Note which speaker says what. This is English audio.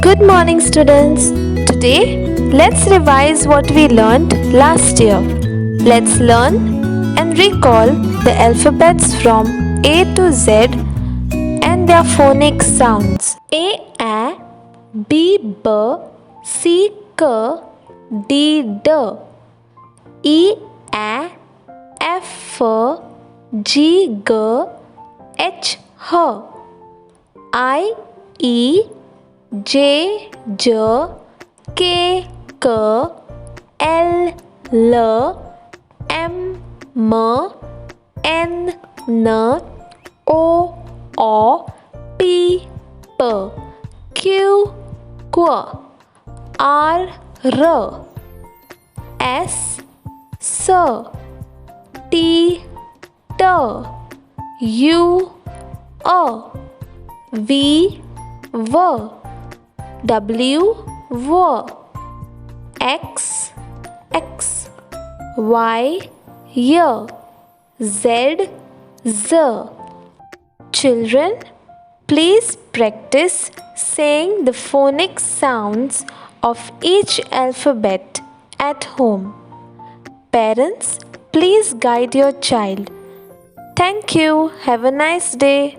Speaker 1: Good morning, students. Today, let's revise what we learned last year. Let's learn and recall the alphabets from A to Z and their phonic sounds. A, B, B, C, K, D, D, E, A, F, G, G, H, H, I, E, J, J, K, K, L, L, M, M, N, N, O, P, P, Q, Q, R, R, S, S, T, T, U, V, V, W, W, X, X, Y, Y, Z, Z. Children, please practice saying the phonic sounds of each alphabet at home. Parents, please guide your child. Thank you. Have a nice day.